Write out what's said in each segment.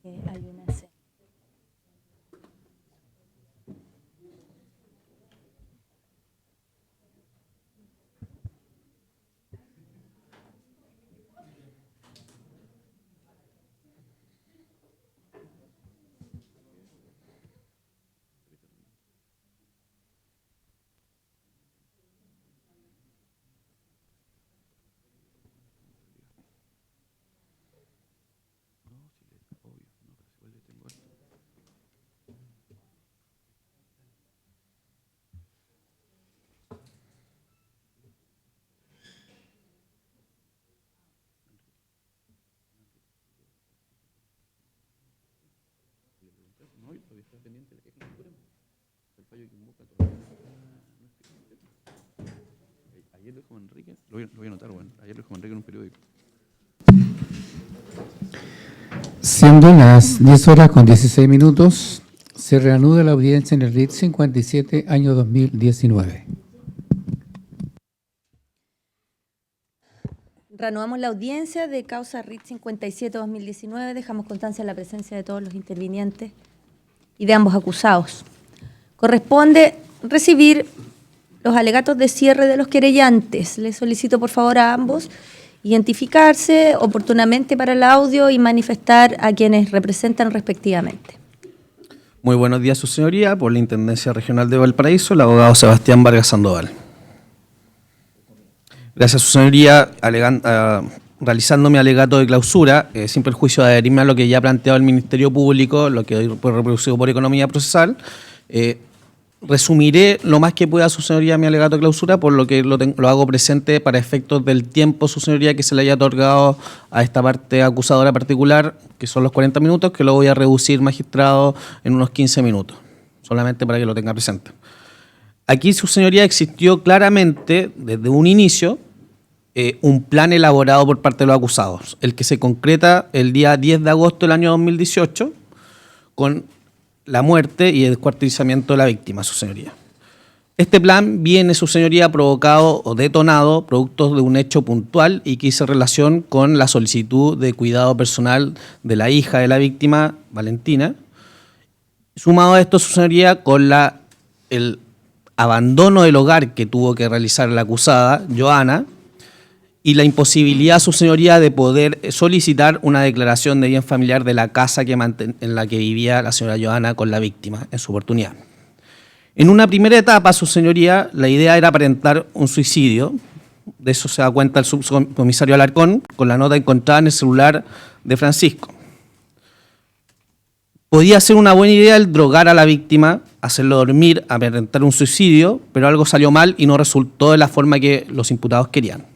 Hay una escena. Ayer lo dijo Enrique, lo voy a anotar, bueno, ayer lo dijo Enrique en un periódico. Siendo las 10:16, se reanuda la audiencia en el RIT 57, año 2019. Reanudamos la audiencia de causa RIT 57-2019. Dejamos constancia de la presencia de todos los intervinientes y de ambos acusados. Corresponde recibir los alegatos de cierre de los querellantes. Les solicito por favor a ambos identificarse oportunamente para el audio y manifestar a quienes representan respectivamente. Muy buenos días, su señoría. Por la Intendencia Regional de Valparaíso, el abogado Sebastián Vargas Sandoval. Gracias, su señoría, realizando mi alegato de clausura, sin perjuicio de adherirme a lo que ya ha planteado el Ministerio Público, lo que hoy fue reproducido por Economía Procesal, resumiré lo más que pueda, su señoría, mi alegato de clausura, por lo que lo hago presente para efectos del tiempo, su señoría, que se le haya otorgado a esta parte acusadora particular, que son los 40 minutos, que lo voy a reducir, magistrado, en unos 15 minutos, solamente para que lo tenga presente. Aquí, su señoría, existió claramente, desde un inicio, un plan elaborado por parte de los acusados, el que se concreta el día 10 de agosto del año 2018, con la muerte y el descuartizamiento de la víctima, su señoría. Este plan viene, su señoría, provocado o detonado producto de un hecho puntual y que hizo relación con la solicitud de cuidado personal de la hija de la víctima, Valentina. Sumado a esto, su señoría, con el abandono del hogar que tuvo que realizar la acusada, Joana, y la imposibilidad, su señoría, de poder solicitar una declaración de bien familiar de la casa en la que vivía la señora Joana con la víctima en su oportunidad. En una primera etapa, su señoría, la idea era aparentar un suicidio. De eso se da cuenta el subcomisario Alarcón con la nota encontrada en el celular de Francisco. Podía ser una buena idea el drogar a la víctima, hacerlo dormir, aparentar un suicidio, pero algo salió mal y no resultó de la forma que los imputados querían.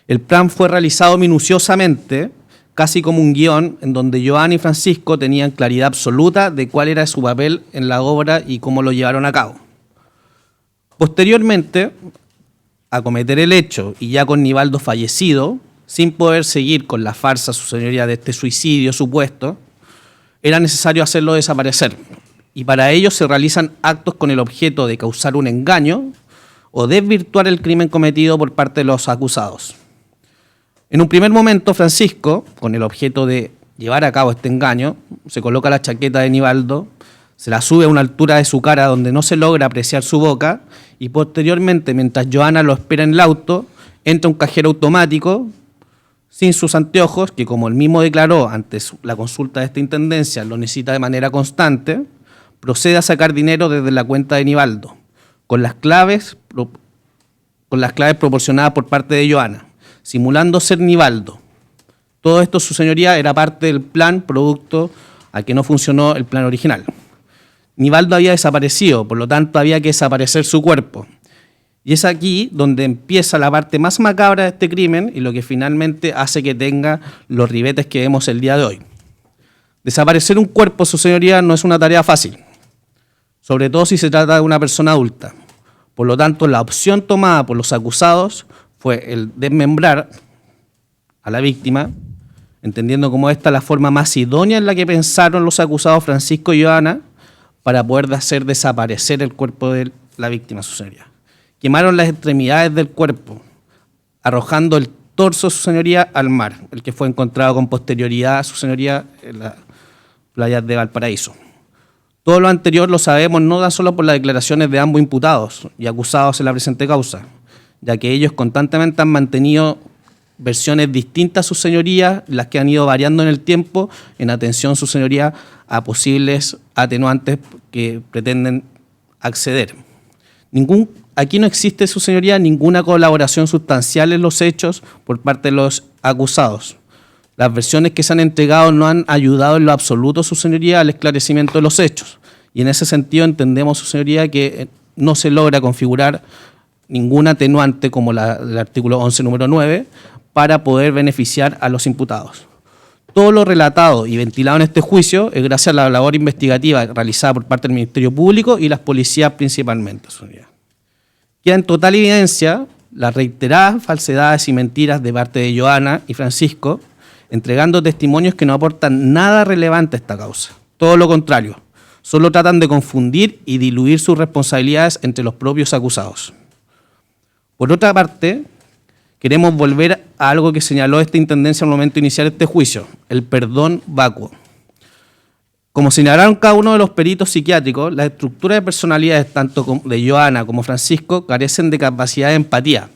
El plan fue realizado minuciosamente, casi como un guión, en donde Joana y Francisco tenían claridad absoluta de cuál era su papel en la obra y cómo lo llevaron a cabo. Posteriormente, a cometer el hecho, y ya con Nivaldo fallecido, sin poder seguir con la farsa, su señoría, de este suicidio supuesto, era necesario hacerlo desaparecer. Y para ello se realizan actos con el objeto de causar un engaño o desvirtuar el crimen cometido por parte de los acusados. En un primer momento, Francisco, con el objeto de llevar a cabo este engaño, se coloca la chaqueta de Nivaldo, se la sube a una altura de su cara donde no se logra apreciar su boca y posteriormente, mientras Joana lo espera en el auto, entra un cajero automático sin sus anteojos, que como él mismo declaró ante la consulta de esta intendencia, lo necesita de manera constante, procede a sacar dinero desde la cuenta de Nivaldo, con las claves proporcionadas por parte de Joana, simulando ser Nivaldo. Todo esto, su señoría, era parte del plan producto a que no funcionó el plan original. Nivaldo había desaparecido, por lo tanto había que desaparecer su cuerpo. Y es aquí donde empieza la parte más macabra de este crimen y lo que finalmente hace que tenga los ribetes que vemos el día de hoy. Desaparecer un cuerpo, su señoría, no es una tarea fácil, sobre todo si se trata de una persona adulta. Por lo tanto, la opción tomada por los acusados fue el desmembrar a la víctima, entendiendo como esta la forma más idónea en la que pensaron los acusados Francisco y Joana para poder hacer desaparecer el cuerpo de la víctima, su señoría. Quemaron las extremidades del cuerpo, arrojando el torso, su señoría, al mar, el que fue encontrado con posterioridad, su señoría, playas de Valparaíso. Todo lo anterior lo sabemos no tan solo por las declaraciones de ambos imputados y acusados en la presente causa, ya que ellos constantemente han mantenido versiones distintas a sus señorías, las que han ido variando en el tiempo, en atención, su señoría, a posibles atenuantes que pretenden acceder. Aquí no existe, su señoría, ninguna colaboración sustancial en los hechos por parte de los acusados. Las versiones que se han entregado no han ayudado en lo absoluto, su señoría, al esclarecimiento de los hechos. Y en ese sentido entendemos, su señoría, que no se logra configurar ningún atenuante como el artículo 11, número 9, para poder beneficiar a los imputados. Todo lo relatado y ventilado en este juicio es gracias a la labor investigativa realizada por parte del Ministerio Público y las policías principalmente, su señoría. Queda en total evidencia las reiteradas falsedades y mentiras de parte de Joana y Francisco, entregando testimonios que no aportan nada relevante a esta causa. Todo lo contrario, solo tratan de confundir y diluir sus responsabilidades entre los propios acusados. Por otra parte, queremos volver a algo que señaló esta intendencia al momento de iniciar este juicio, el perdón vacuo. Como señalaron cada uno de los peritos psiquiátricos, la estructura de personalidades tanto de Joana como Francisco carecen de capacidad de empatía.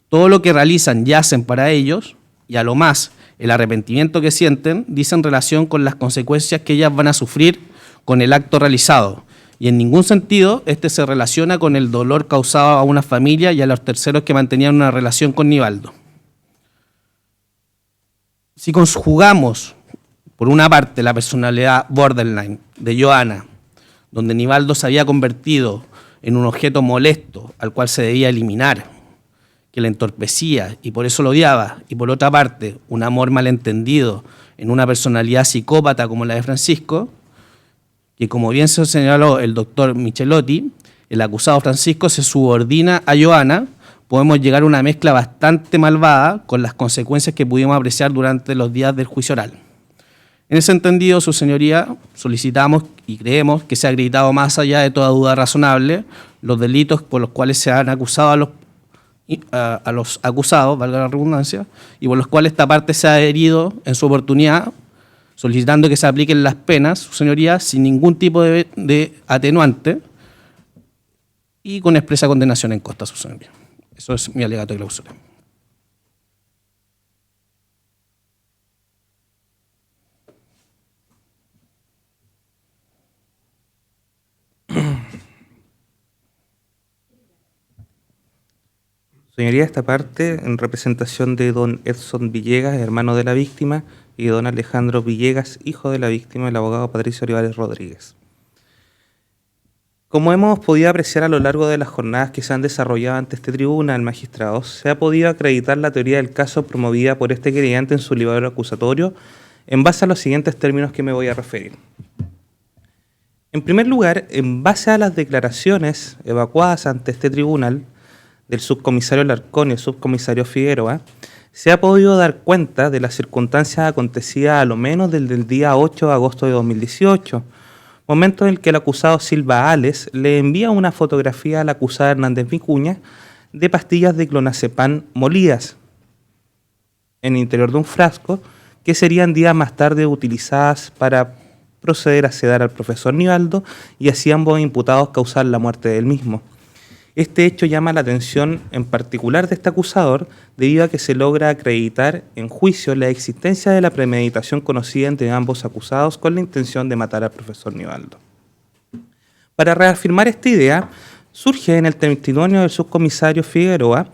Todo lo que realizan y hacen para ellos, y a lo más, el arrepentimiento que sienten, dice en relación con las consecuencias que ellas van a sufrir con el acto realizado. Y en ningún sentido este se relaciona con el dolor causado a una familia y a los terceros que mantenían una relación con Nivaldo. Si conjugamos, por una parte, la personalidad borderline de Joana, donde Nivaldo se había convertido en un objeto molesto al cual se debía eliminar, que le entorpecía y por eso lo odiaba, y por otra parte, un amor malentendido en una personalidad psicópata como la de Francisco, que como bien se señaló el doctor Michelotti, el acusado Francisco se subordina a Joana, podemos llegar a una mezcla bastante malvada con las consecuencias que pudimos apreciar durante los días del juicio oral. En ese entendido, su señoría, solicitamos y creemos que se ha acreditado más allá de toda duda razonable los delitos por los cuales se han acusado a los acusados, valga la redundancia, y por los cuales esta parte se ha adherido en su oportunidad, solicitando que se apliquen las penas, su señoría, sin ningún tipo de atenuante y con expresa condenación en contra, su señoría. Eso es mi alegato de clausura. Señoría, esta parte en representación de don Edson Villegas, hermano de la víctima, y don Alejandro Villegas, hijo de la víctima, el abogado Patricio Olivares Rodríguez. Como hemos podido apreciar a lo largo de las jornadas que se han desarrollado ante este tribunal, magistrados, se ha podido acreditar la teoría del caso promovida por este querellante en su libro acusatorio en base a los siguientes términos que me voy a referir. En primer lugar, en base a las declaraciones evacuadas ante este tribunal del subcomisario Larcón y el subcomisario Figueroa, se ha podido dar cuenta de las circunstancias acontecidas a lo menos desde el día 8 de agosto de 2018, momento en el que el acusado Silva Ales le envía una fotografía a la acusada Hernández Vicuña de pastillas de clonazepam molidas en el interior de un frasco que serían días más tarde utilizadas para proceder a sedar al profesor Nivaldo y así ambos imputados causar la muerte del mismo. Este hecho llama la atención en particular de este acusador debido a que se logra acreditar en juicio la existencia de la premeditación conocida entre ambos acusados con la intención de matar al profesor Nivaldo. Para reafirmar esta idea, surge en el testimonio del subcomisario Figueroa,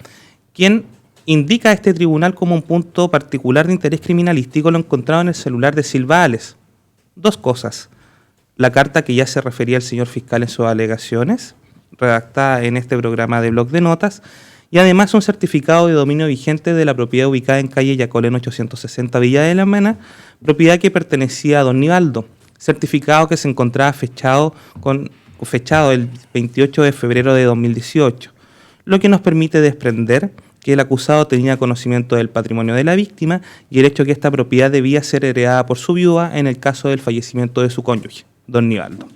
quien indica a este tribunal como un punto particular de interés criminalístico lo encontrado en el celular de Silva Ales. Dos cosas: la carta que ya se refería el señor fiscal en sus alegaciones, redactada en este programa de blog de notas, y además un certificado de dominio vigente de la propiedad ubicada en calle Yacolén 860 Villa de la Mena, propiedad que pertenecía a don Nivaldo, certificado que se encontraba fechado el 28 de febrero de 2018, lo que nos permite desprender que el acusado tenía conocimiento del patrimonio de la víctima y el hecho que esta propiedad debía ser heredada por su viuda en el caso del fallecimiento de su cónyuge, don Nivaldo.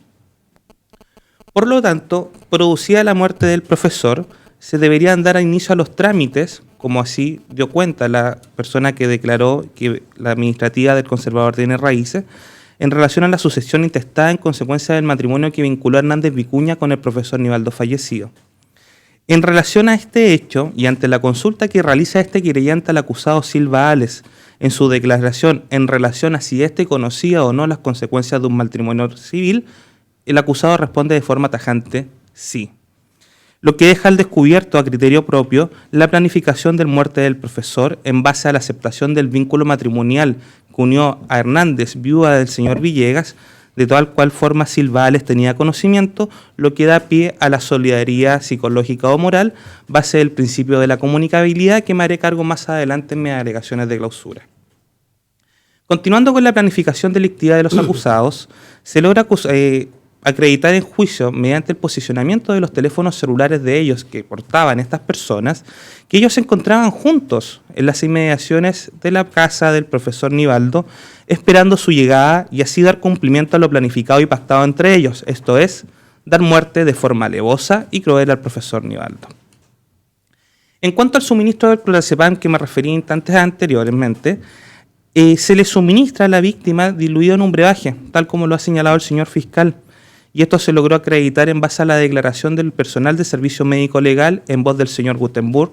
Por lo tanto, producida la muerte del profesor, se deberían dar inicio a los trámites, como así dio cuenta la persona que declaró que la administrativa del conservador tiene raíces, en relación a la sucesión intestada en consecuencia del matrimonio que vinculó a Hernández Vicuña con el profesor Nivaldo fallecido. En relación a este hecho y ante la consulta que realiza este querellante al acusado Silva Ales en su declaración en relación a si éste conocía o no las consecuencias de un matrimonio civil, el acusado responde de forma tajante sí, lo que deja al descubierto a criterio propio la planificación de muerte del profesor en base a la aceptación del vínculo matrimonial que unió a Hernández, viuda del señor Villegas, de tal cual forma Silva Ales tenía conocimiento, lo que da pie a la solidaridad psicológica o moral, base del principio de la comunicabilidad, que me haré cargo más adelante en mis alegaciones de clausura. Continuando con la planificación delictiva de los acusados, se logra acreditar en juicio, mediante el posicionamiento de los teléfonos celulares de ellos que portaban estas personas, que ellos se encontraban juntos en las inmediaciones de la casa del profesor Nivaldo, esperando su llegada y así dar cumplimiento a lo planificado y pactado entre ellos, esto es, dar muerte de forma alevosa y cruel al profesor Nivaldo. En cuanto al suministro del clonazepam que me referí instantes anteriormente, se le suministra a la víctima diluido en un brebaje, tal como lo ha señalado el señor fiscal, y esto se logró acreditar en base a la declaración del personal de servicio médico legal en voz del señor Gutenberg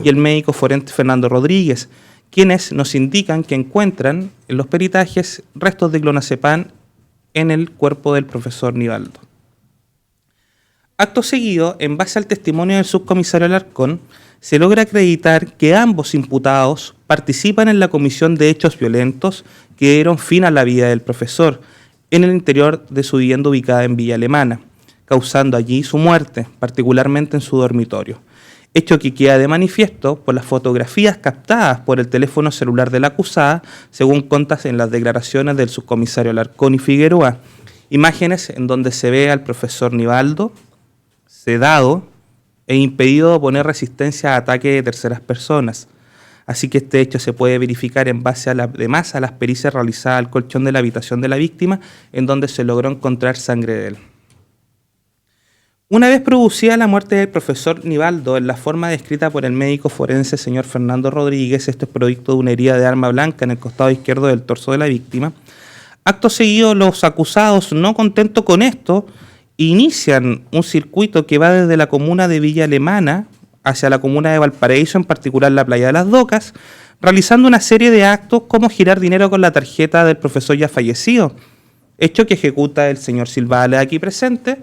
y el médico forense Fernando Rodríguez, quienes nos indican que encuentran en los peritajes restos de clonazepam en el cuerpo del profesor Nivaldo. Acto seguido, en base al testimonio del subcomisario Alarcón, se logra acreditar que ambos imputados participan en la comisión de hechos violentos que dieron fin a la vida del profesor en el interior de su vivienda ubicada en Villa Alemana, causando allí su muerte, particularmente en su dormitorio. Hecho que queda de manifiesto por las fotografías captadas por el teléfono celular de la acusada, según contas en las declaraciones del subcomisario Alarcón y Figueroa. Imágenes en donde se ve al profesor Nivaldo sedado e impedido de oponer resistencia a ataques de terceras personas. Así que este hecho se puede verificar en base además a las pericias realizadas al colchón de la habitación de la víctima, en donde se logró encontrar sangre de él. Una vez producida la muerte del profesor Nivaldo en la forma descrita por el médico forense señor Fernando Rodríguez, esto es producto de una herida de arma blanca en el costado izquierdo del torso de la víctima, acto seguido los acusados, no contentos con esto, inician un circuito que va desde la comuna de Villa Alemana hacia la comuna de Valparaíso, en particular la playa de Las Docas, realizando una serie de actos como girar dinero con la tarjeta del profesor ya fallecido, hecho que ejecuta el señor Silva Ales aquí presente,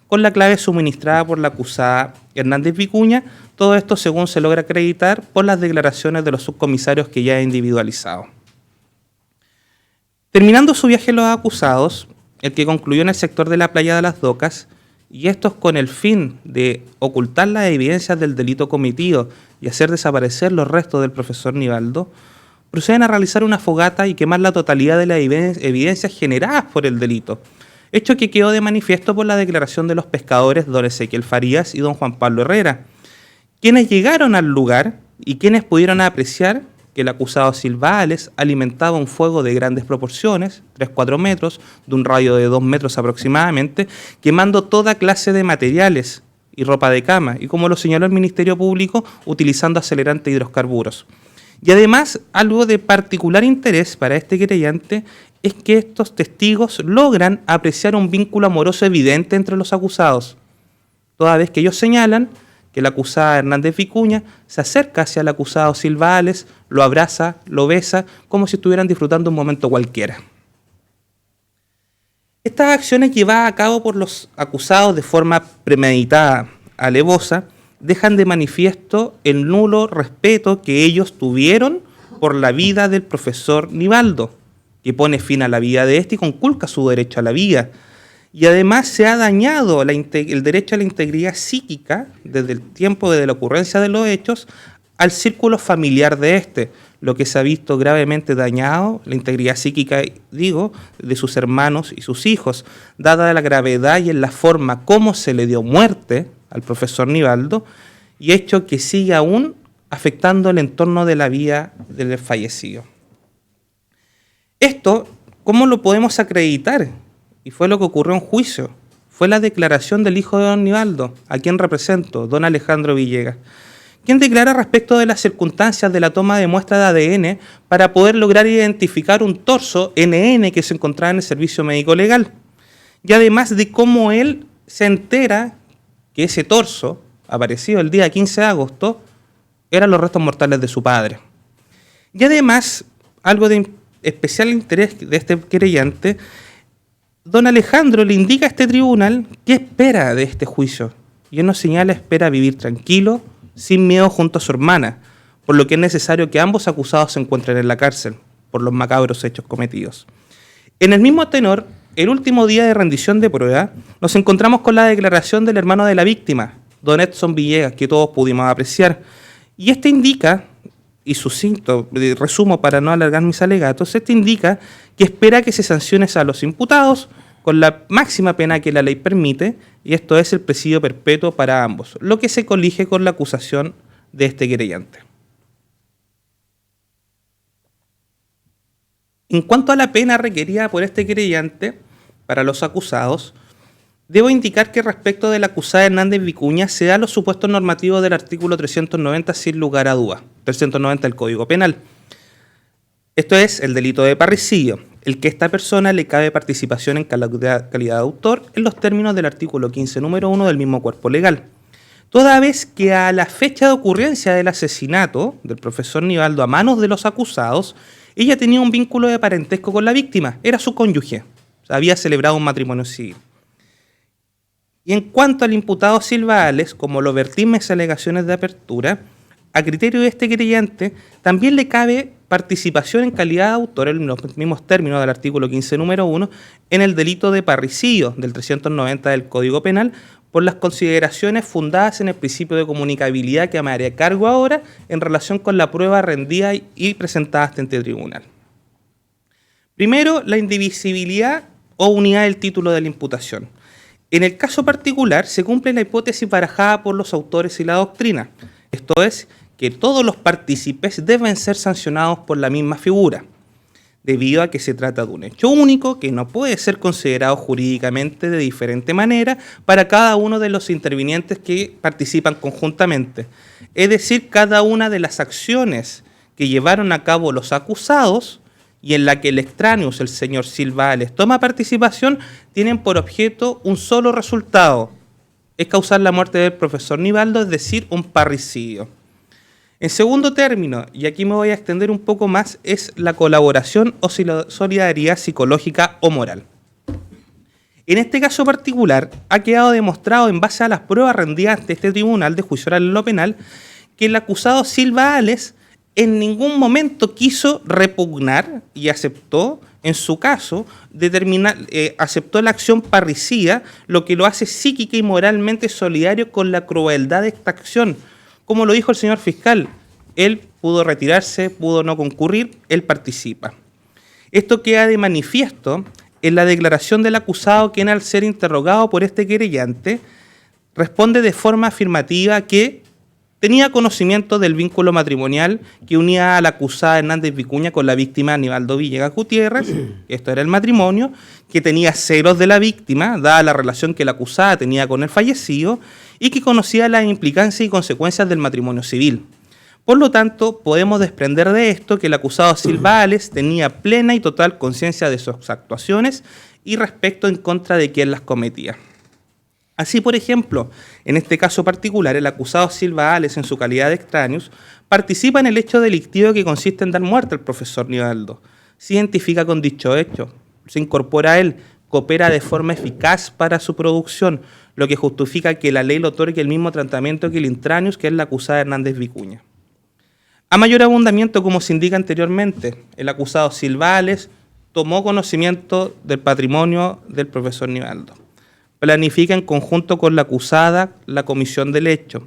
con la clave suministrada por la acusada Hernández Vicuña, todo esto según se logra acreditar por las declaraciones de los subcomisarios que ya he individualizado. Terminando su viaje los acusados, el que concluyó en el sector de la playa de Las Docas, y estos con el fin de ocultar las evidencias del delito cometido y hacer desaparecer los restos del profesor Nivaldo, proceden a realizar una fogata y quemar la totalidad de las evidencias generadas por el delito, hecho que quedó de manifiesto por la declaración de los pescadores don Ezequiel Farías y don Juan Pablo Herrera, quienes llegaron al lugar y quienes pudieron apreciar que el acusado Silva Ales alimentaba un fuego de grandes proporciones, 3-4 metros, de un radio de 2 metros aproximadamente, quemando toda clase de materiales y ropa de cama, y como lo señaló el Ministerio Público, utilizando acelerantes hidrocarburos. Y además, algo de particular interés para este querellante es que estos testigos logran apreciar un vínculo amoroso evidente entre los acusados, toda vez que ellos señalan que la acusada Hernández Vicuña se acerca hacia el acusado Silva Ales, lo abraza, lo besa, como si estuvieran disfrutando un momento cualquiera. Estas acciones llevadas a cabo por los acusados de forma premeditada, alevosa, dejan de manifiesto el nulo respeto que ellos tuvieron por la vida del profesor Nivaldo, que pone fin a la vida de este y conculca su derecho a la vida. Y además se ha dañado el derecho a la integridad psíquica desde el tiempo de la ocurrencia de los hechos al círculo familiar de este, lo que se ha visto gravemente dañado, la integridad psíquica, digo, de sus hermanos y sus hijos, dada la gravedad y en la forma como se le dio muerte al profesor Nivaldo, y hecho que sigue aún afectando el entorno de la vida del fallecido. Esto, ¿cómo lo podemos acreditar? Y fue lo que ocurrió en juicio. Fue la declaración del hijo de don Nivaldo, a quien represento, don Alejandro Villegas, quien declara respecto de las circunstancias de la toma de muestra de ADN para poder lograr identificar un torso NN que se encontraba en el servicio médico legal. Y además de cómo él se entera que ese torso, aparecido el día 15 de agosto, eran los restos mortales de su padre. Y además, algo de especial interés de este querellante, don Alejandro le indica a este tribunal qué espera de este juicio. Y él nos señala, espera vivir tranquilo, sin miedo junto a su hermana, por lo que es necesario que ambos acusados se encuentren en la cárcel, por los macabros hechos cometidos. En el mismo tenor, el último día de rendición de prueba, nos encontramos con la declaración del hermano de la víctima, don Edson Villegas, que todos pudimos apreciar. Y este indica, y sucinto, resumo para no alargar mis alegatos, este indica que espera que se sancione a los imputados con la máxima pena que la ley permite, y esto es el presidio perpetuo para ambos, lo que se colige con la acusación de este querellante. En cuanto a la pena requerida por este querellante para los acusados, debo indicar que respecto de la acusada Hernández Vicuña se da los supuestos normativos del artículo 390 sin lugar a duda, 390 del Código Penal. Esto es el delito de parricidio, el que a esta persona le cabe participación en calidad de autor en los términos del artículo 15, número 1 del mismo cuerpo legal. Toda vez que a la fecha de ocurrencia del asesinato del profesor Nivaldo a manos de los acusados, ella tenía un vínculo de parentesco con la víctima, era su cónyuge, o sea, había celebrado un matrimonio civil. Y en cuanto al imputado Silva Ales, como lo vertí en mis alegaciones de apertura, a criterio de este querellante, también le cabe participación en calidad de autor, en los mismos términos del artículo 15, número 1, en el delito de parricidio del 390 del Código Penal, por las consideraciones fundadas en el principio de comunicabilidad que me haré cargo ahora en relación con la prueba rendida y presentada ante el tribunal. Primero, la indivisibilidad o unidad del título de la imputación. En el caso particular, se cumple la hipótesis barajada por los autores y la doctrina. Esto es, que todos los partícipes deben ser sancionados por la misma figura, debido a que se trata de un hecho único que no puede ser considerado jurídicamente de diferente manera para cada uno de los intervinientes que participan conjuntamente. Es decir, cada una de las acciones que llevaron a cabo los acusados y en la que el extraneus, el señor Silva Ales, toma participación, tienen por objeto un solo resultado: es causar la muerte del profesor Nivaldo, es decir, un parricidio. En segundo término, y aquí me voy a extender un poco más, es la colaboración o solidaridad psicológica o moral. En este caso particular, ha quedado demostrado en base a las pruebas rendidas ante este tribunal de juicio oral en lo penal que el acusado Silva Ales en ningún momento quiso repugnar y aceptó, en su caso, aceptó la acción parricida, lo que lo hace psíquica y moralmente solidario con la crueldad de esta acción. Como lo dijo el señor fiscal, él pudo retirarse, pudo no concurrir, él participa. Esto queda de manifiesto en la declaración del acusado, quien al ser interrogado por este querellante, responde de forma afirmativa que tenía conocimiento del vínculo matrimonial que unía a la acusada Hernández Vicuña con la víctima Nivaldo Villegas Gutiérrez, que esto era el matrimonio, que tenía celos de la víctima, dada la relación que la acusada tenía con el fallecido, y que conocía las implicancias y consecuencias del matrimonio civil. Por lo tanto, podemos desprender de esto que el acusado Silva Ales tenía plena y total conciencia de sus actuaciones y respecto en contra de quien las cometía. Así, por ejemplo, en este caso particular, el acusado Silva Ales, en su calidad de extraneus, participa en el hecho delictivo que consiste en dar muerte al profesor Nivaldo. Se identifica con dicho hecho, se incorpora a él, coopera de forma eficaz para su producción, lo que justifica que la ley le otorgue el mismo tratamiento que el intraneus, que es la acusada Hernández Vicuña. A mayor abundamiento, como se indica anteriormente, el acusado Silva Ales tomó conocimiento del patrimonio del profesor Nivaldo. Planifica en conjunto con la acusada la comisión del hecho.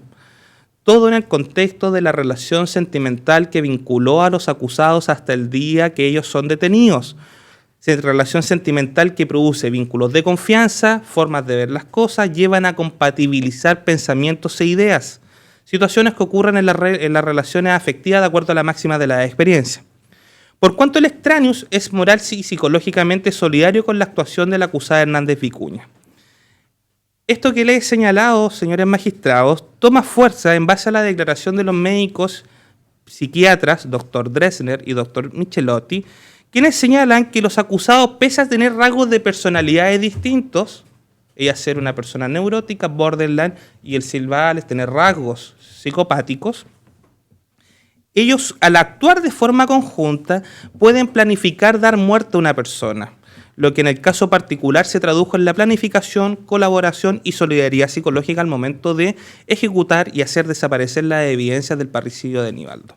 Todo en el contexto de la relación sentimental que vinculó a los acusados hasta el día que ellos son detenidos. Relación sentimental que produce vínculos de confianza, formas de ver las cosas, llevan a compatibilizar pensamientos e ideas, situaciones que ocurren en las relaciones afectivas de acuerdo a la máxima de la experiencia. Por cuanto el extraneus es moral y psicológicamente solidario con la actuación de la acusada Hernández Vicuña. Esto que les he señalado, señores magistrados, toma fuerza en base a la declaración de los médicos psiquiatras, doctor Dressner y doctor Michelotti, quienes señalan que los acusados, pese a tener rasgos de personalidades distintos, ella ser una persona neurótica, borderline, y el Silvales tener rasgos psicopáticos, ellos, al actuar de forma conjunta, pueden planificar dar muerte a una persona, lo que en el caso particular se tradujo en la planificación, colaboración y solidaridad psicológica al momento de ejecutar y hacer desaparecer las evidencias del parricidio de Nivaldo.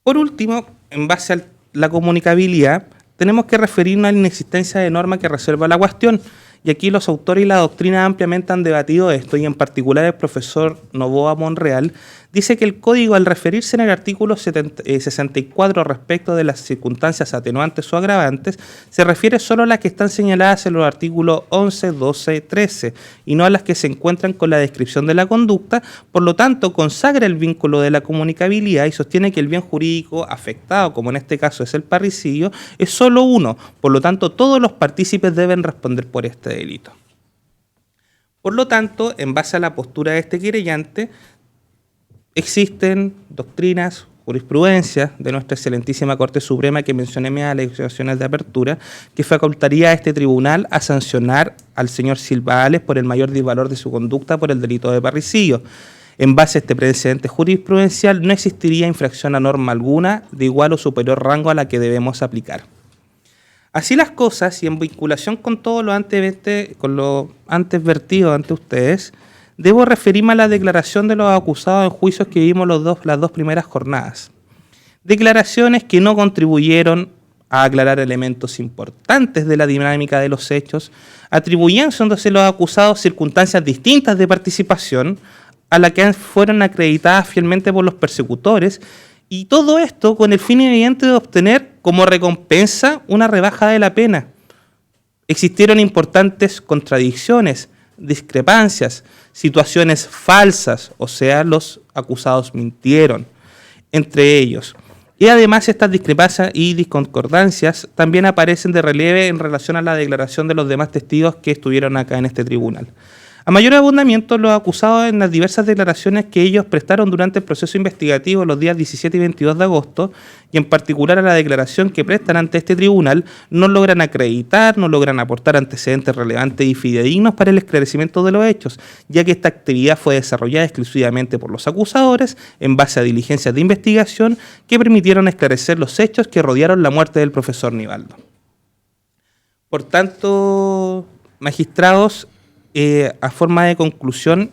Por último, en base a la comunicabilidad, tenemos que referirnos a la inexistencia de norma que resuelva la cuestión, y aquí los autores y la doctrina ampliamente han debatido esto, y en particular el profesor Novoa Monreal dice que el código, al referirse en el artículo 64 respecto de las circunstancias atenuantes o agravantes, se refiere solo a las que están señaladas en los artículos 11, 12, 13, y no a las que se encuentran con la descripción de la conducta. Por lo tanto, consagra el vínculo de la comunicabilidad y sostiene que el bien jurídico afectado, como en este caso es el parricidio, es solo uno. Por lo tanto, todos los partícipes deben responder por este delito. Por lo tanto, en base a la postura de este querellante, existen doctrinas, jurisprudencia de nuestra excelentísima Corte Suprema que mencioné en mis alegaciones de apertura, que facultaría a este tribunal a sancionar al señor Silvales por el mayor disvalor de su conducta por el delito de parricidio. En base a este precedente jurisprudencial, no existiría infracción a norma alguna de igual o superior rango a la que debemos aplicar. Así las cosas, y en vinculación con todo lo antes vertido ante ustedes, debo referirme a la declaración de los acusados en juicios que vimos las dos primeras jornadas. Declaraciones que no contribuyeron a aclarar elementos importantes de la dinámica de los hechos, atribuyéndose a los acusados circunstancias distintas de participación a las que fueron acreditadas fielmente por los persecutores, y todo esto con el fin evidente de obtener como recompensa una rebaja de la pena. Existieron importantes contradicciones, discrepancias, situaciones falsas, o sea, los acusados mintieron entre ellos. Y además estas discrepancias y disconcordancias también aparecen de relieve en relación a la declaración de los demás testigos que estuvieron acá en este tribunal. A mayor abundamiento, los acusados en las diversas declaraciones que ellos prestaron durante el proceso investigativo los días 17 y 22 de agosto, y en particular a la declaración que prestan ante este tribunal, no logran acreditar, no logran aportar antecedentes relevantes y fidedignos para el esclarecimiento de los hechos, ya que esta actividad fue desarrollada exclusivamente por los acusadores en base a diligencias de investigación que permitieron esclarecer los hechos que rodearon la muerte del profesor Nivaldo. Por tanto, magistrados, a forma de conclusión,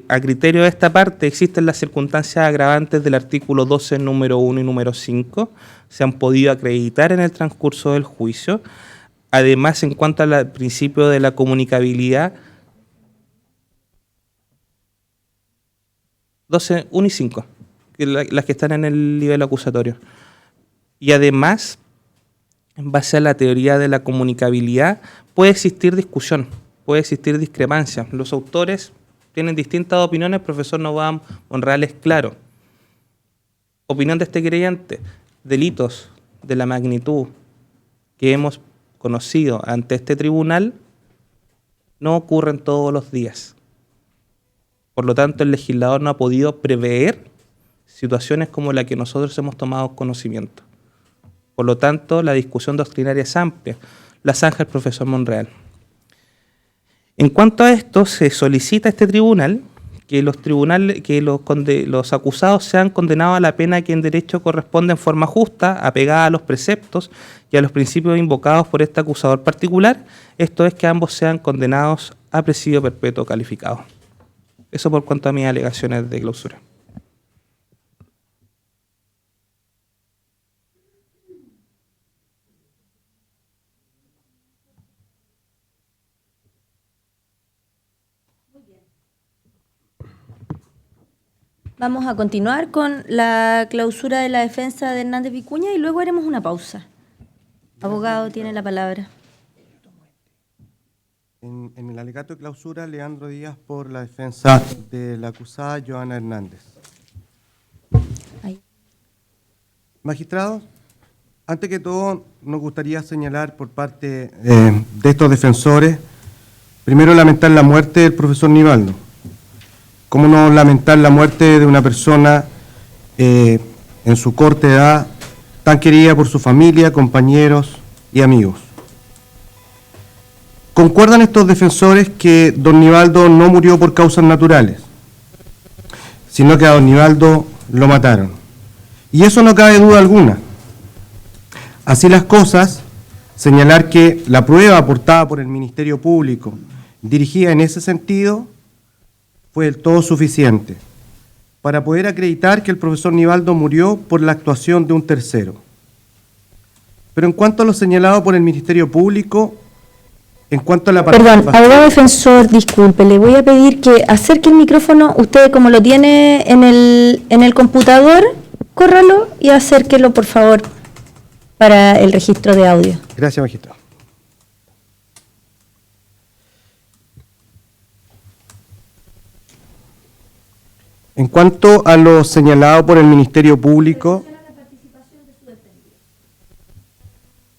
a criterio de esta parte, existen las circunstancias agravantes del artículo 12, número 1 y número 5, se han podido acreditar en el transcurso del juicio. Además, en cuanto al principio de la comunicabilidad, 12, 1 y 5, las que están en el nivel acusatorio. Y además, en base a la teoría de la comunicabilidad, puede existir discusión, puede existir discrepancia. Los autores tienen distintas opiniones, el profesor Novoa Monreal es claro. Opinión de este querellante: delitos de la magnitud que hemos conocido ante este tribunal no ocurren todos los días. Por lo tanto, el legislador no ha podido prever situaciones como la que nosotros hemos tomado conocimiento. Por lo tanto, la discusión doctrinaria es amplia. La zanja el profesor Monreal. En cuanto a esto, se solicita a este tribunal que los acusados sean condenados a la pena que en derecho corresponde en forma justa, apegada a los preceptos y a los principios invocados por este acusador particular. Esto es, que ambos sean condenados a presidio perpetuo calificado. Eso por cuanto a mis alegaciones de clausura. Vamos a continuar con la clausura de la defensa de Hernández Vicuña y luego haremos una pausa. Abogado, tiene la palabra. En el alegato de clausura, Leandro Díaz por la defensa de la acusada Joana Hernández. Ahí. Magistrados, antes que todo, nos gustaría señalar por parte de estos defensores Primero, lamentar la muerte del profesor Nivaldo. ¿Cómo no lamentar la muerte de una persona en su corta edad, tan querida por su familia, compañeros y amigos? ¿Concuerdan estos defensores que don Nivaldo no murió por causas naturales, sino que a don Nivaldo lo mataron? Y eso no cabe duda alguna. Así las cosas, señalar que la prueba aportada por el Ministerio Público, dirigida en ese sentido, fue del todo suficiente para poder acreditar que el profesor Nivaldo murió por la actuación de un tercero. Pero en cuanto a lo señalado por el Ministerio Público, en cuanto a la Perdón, abogado defensor, disculpe, le voy a pedir que acerque el micrófono, usted como lo tiene en el computador, córralo y acérquelo, por favor, para el registro de audio. Gracias, magistrado. En cuanto a lo señalado por el Ministerio Público,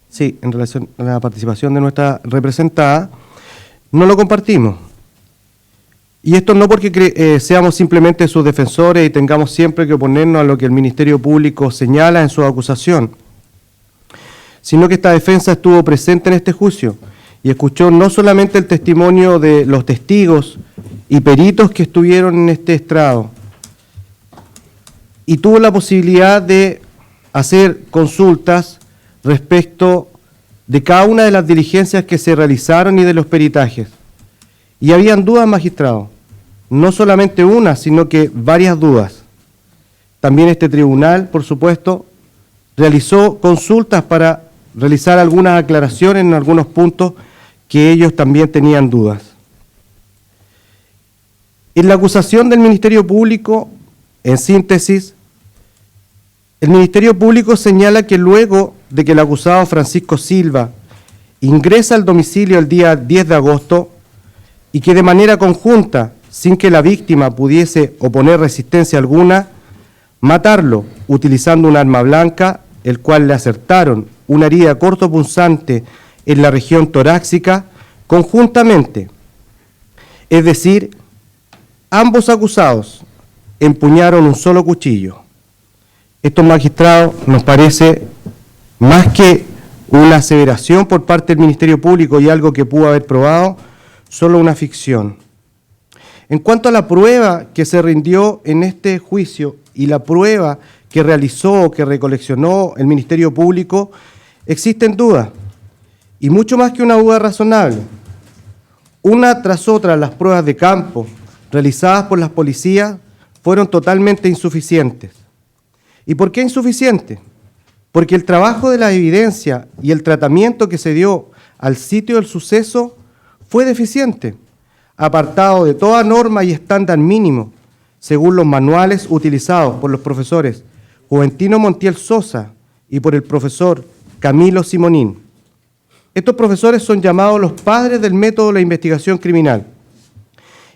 sí, en relación a la participación de nuestra representada, no lo compartimos. Y esto no porque seamos simplemente sus defensores y tengamos siempre que oponernos a lo que el Ministerio Público señala en su acusación, sino que esta defensa estuvo presente en este juicio y escuchó no solamente el testimonio de los testigos y peritos que estuvieron en este estrado, y tuvo la posibilidad de hacer consultas respecto de cada una de las diligencias que se realizaron y de los peritajes. Y habían dudas, magistrado, no solamente una, sino que varias dudas. También este tribunal, por supuesto, realizó consultas para realizar algunas aclaraciones en algunos puntos que ellos también tenían dudas. En la acusación del Ministerio Público, en síntesis, el Ministerio Público señala que luego de que el acusado Francisco Silva ingresa al domicilio el día 10 de agosto y que de manera conjunta, sin que la víctima pudiese oponer resistencia alguna, matarlo utilizando un arma blanca, el cual le acertaron una herida cortopunzante en la región torácica, conjuntamente. Es decir, ambos acusados empuñaron un solo cuchillo. Esto, magistrado, nos parece más que una aseveración por parte del Ministerio Público y algo que pudo haber probado, solo una ficción. En cuanto a la prueba que se rindió en este juicio y la prueba que realizó o que recoleccionó el Ministerio Público, existen dudas, y mucho más que una duda razonable. Una tras otra, las pruebas de campo realizadas por las policías fueron totalmente insuficientes. ¿Y por qué insuficiente? Porque el trabajo de la evidencia y el tratamiento que se dio al sitio del suceso fue deficiente, apartado de toda norma y estándar mínimo, según los manuales utilizados por los profesores Juventino Montiel Sosa y por el profesor Camilo Simonín. Estos profesores son llamados los padres del método de la investigación criminal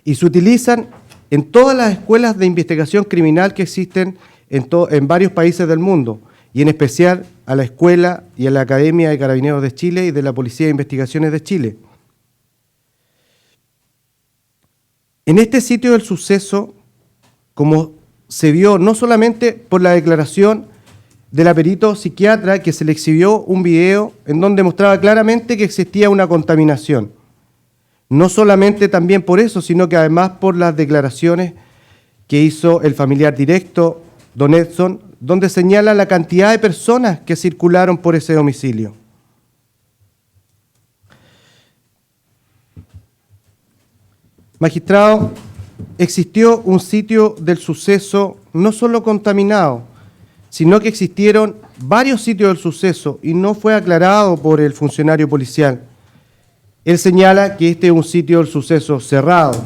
y se utilizan en todas las escuelas de investigación criminal que existen en varios países del mundo, y en especial a la Escuela y a la Academia de Carabineros de Chile y de la Policía de Investigaciones de Chile. En este sitio del suceso, como se vio no solamente por la declaración de la perito psiquiatra, que se le exhibió un video en donde mostraba claramente que existía una contaminación, no solamente también por eso, sino que además por las declaraciones que hizo el familiar directo, don Edson, donde señala la cantidad de personas que circularon por ese domicilio. Magistrado, existió un sitio del suceso no solo contaminado, sino que existieron varios sitios del suceso y no fue aclarado por el funcionario policial. Él señala que este es un sitio del suceso cerrado,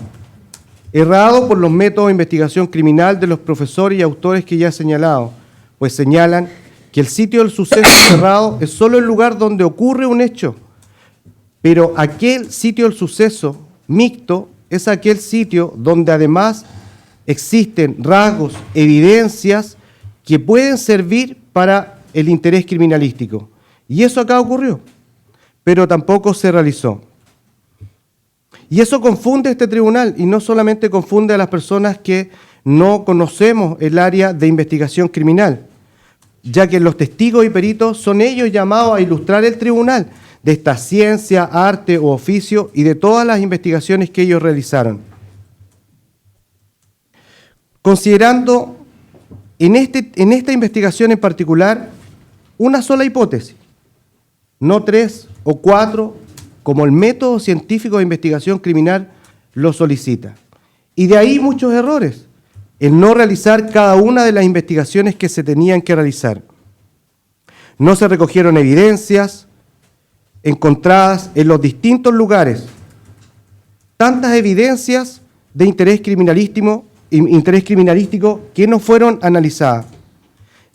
errado por los métodos de investigación criminal de los profesores y autores que ya he señalado, pues señalan que el sitio del suceso cerrado es solo el lugar donde ocurre un hecho, pero aquel sitio del suceso mixto es aquel sitio donde además existen rasgos, evidencias que pueden servir para el interés criminalístico. Y eso acá ocurrió, pero tampoco se realizó. Y eso confunde a este tribunal, y no solamente confunde a las personas que no conocemos el área de investigación criminal, ya que los testigos y peritos son ellos llamados a ilustrar el tribunal de esta ciencia, arte o oficio y de todas las investigaciones que ellos realizaron. Considerando en esta investigación en particular una sola hipótesis, no 3 o 4, como el método científico de investigación criminal lo solicita. Y de ahí muchos errores, el no realizar cada una de las investigaciones que se tenían que realizar. No se recogieron evidencias encontradas en los distintos lugares, tantas evidencias de interés criminalístico que no fueron analizadas.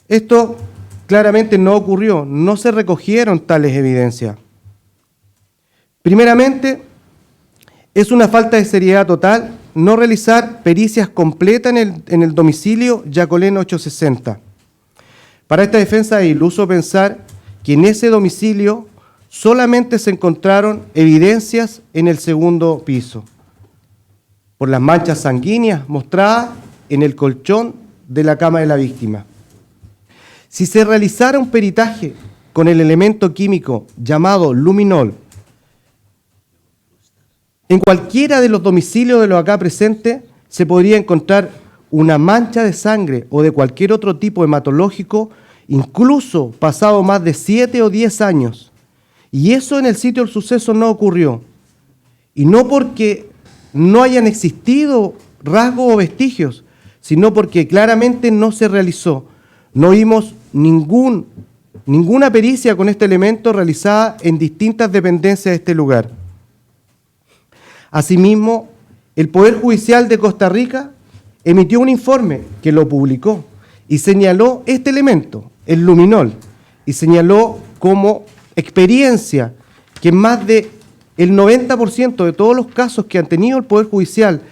Esto claramente no ocurrió, no se recogieron tales evidencias. Primeramente, es una falta de seriedad total no realizar pericias completas en el domicilio Yacolén 860. Para esta defensa es iluso pensar que en ese domicilio solamente se encontraron evidencias en el segundo piso, por las manchas sanguíneas mostradas en el colchón de la cama de la víctima. Si se realizara un peritaje con el elemento químico llamado luminol, en cualquiera de los domicilios de los acá presentes se podría encontrar una mancha de sangre o de cualquier otro tipo hematológico, incluso pasado más de 7 o 10 años. Y eso en el sitio del suceso no ocurrió. Y no porque no hayan existido rasgos o vestigios, sino porque claramente no se realizó. No vimos ninguna pericia con este elemento realizada en distintas dependencias de este lugar. Asimismo, el Poder Judicial de Costa Rica emitió un informe que lo publicó y señaló este elemento, el luminol, y señaló como experiencia que más del 90% de todos los casos que han tenido el Poder Judicial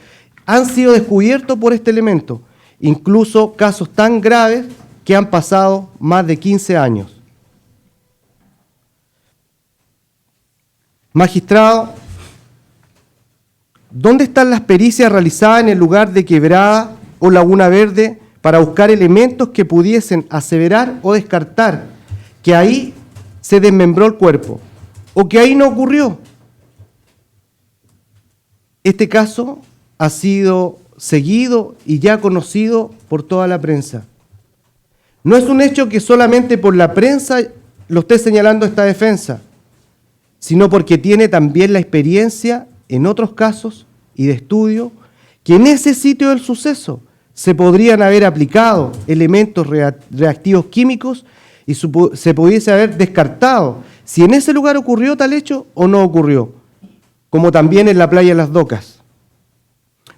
han sido descubiertos por este elemento, incluso casos tan graves que han pasado más de 15 años. Magistrado, ¿dónde están las pericias realizadas en el lugar de Quebrada o Laguna Verde para buscar elementos que pudiesen aseverar o descartar que ahí se desmembró el cuerpo o que ahí no ocurrió? Este caso ha sido seguido y ya conocido por toda la prensa. No es un hecho que solamente por la prensa lo esté señalando esta defensa, sino porque tiene también la experiencia en otros casos y de estudio que en ese sitio del suceso se podrían haber aplicado elementos reactivos químicos y se pudiese haber descartado si en ese lugar ocurrió tal hecho o no ocurrió, como también en la playa de Las Docas.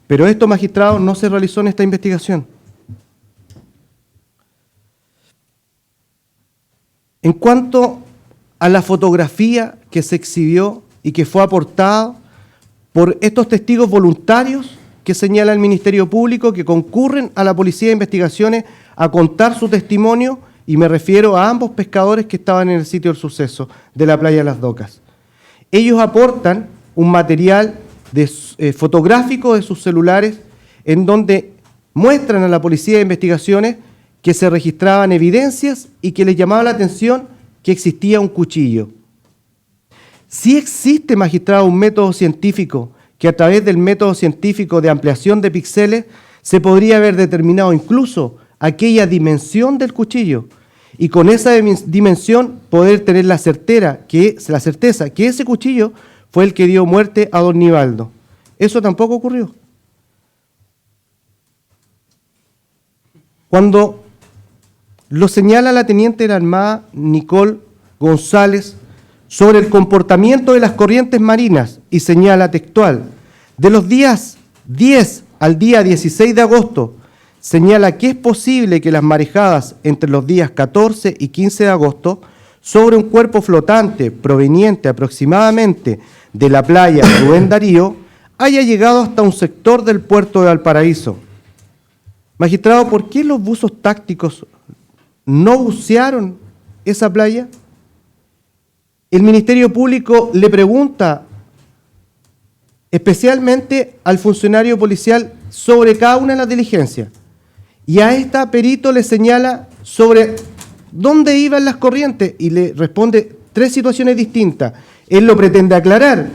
Pero esto, magistrado, no se realizó en esta investigación. En cuanto a la fotografía que se exhibió y que fue aportada por estos testigos voluntarios que señala el Ministerio Público, que concurren a la Policía de Investigaciones a contar su testimonio, y me refiero a ambos pescadores que estaban en el sitio del suceso de la playa de Las Docas. Ellos aportan un material fotográfico de sus celulares en donde muestran a la Policía de Investigaciones que se registraban evidencias y que les llamaba la atención que existía un cuchillo. Sí existe, magistrado, un método científico que a través del método científico de ampliación de píxeles se podría haber determinado incluso aquella dimensión del cuchillo y con esa dimensión poder tener la certeza que ese cuchillo fue el que dio muerte a don Nivaldo. Eso tampoco ocurrió. Cuando lo señala la teniente de la Armada Nicole González sobre el comportamiento de las corrientes marinas y señala textual, de los días 10 al día 16 de agosto, señala que es posible que las marejadas entre los días 14 y 15 de agosto sobre un cuerpo flotante proveniente aproximadamente de la playa Rubén Darío haya llegado hasta un sector del puerto de Valparaíso. Magistrado, ¿por qué los buzos tácticos no bucearon esa playa? El Ministerio Público le pregunta especialmente al funcionario policial sobre cada una de las diligencias. Y a esta perito le señala sobre dónde iban las corrientes y le responde 3 situaciones distintas. Él lo pretende aclarar,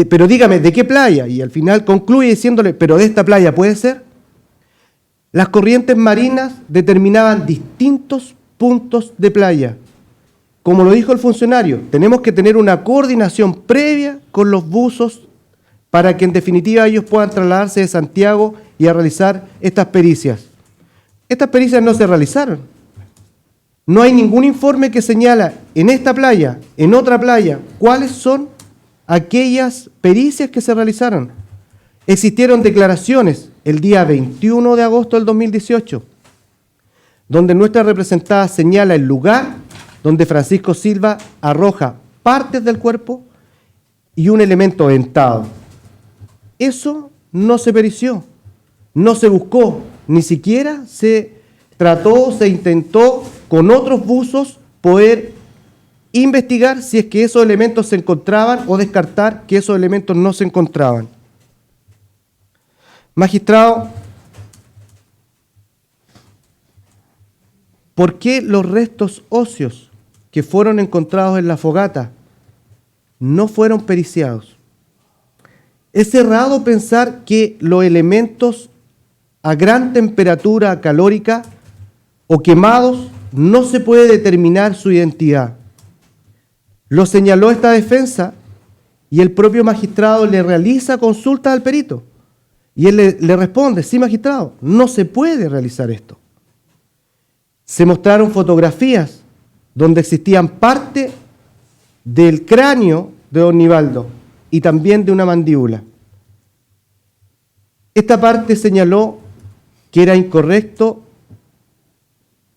pero dígame, ¿de qué playa? Y al final concluye diciéndole, ¿pero de esta playa puede ser? Las corrientes marinas determinaban distintos puntos de playa. Como lo dijo el funcionario, tenemos que tener una coordinación previa con los buzos para que en definitiva ellos puedan trasladarse de Santiago y a realizar estas pericias. Estas pericias no se realizaron. No hay ningún informe que señala en esta playa, en otra playa, cuáles son aquellas pericias que se realizaron. Existieron declaraciones el día 21 de agosto del 2018, donde nuestra representada señala el lugar donde Francisco Silva arroja partes del cuerpo y un elemento dentado. Eso no se perició, no se buscó, ni siquiera se trató, se intentó con otros buzos poder investigar si es que esos elementos se encontraban o descartar que esos elementos no se encontraban. Magistrado, ¿por qué los restos óseos que fueron encontrados en la fogata no fueron periciados? Es errado pensar que los elementos a gran temperatura calórica o quemados no se puede determinar su identidad. Lo señaló esta defensa y el propio magistrado le realiza consultas al perito. Y él le responde, sí, magistrado, no se puede realizar esto. Se mostraron fotografías donde existían parte del cráneo de don Nivaldo y también de una mandíbula. Esta parte señaló que era incorrecto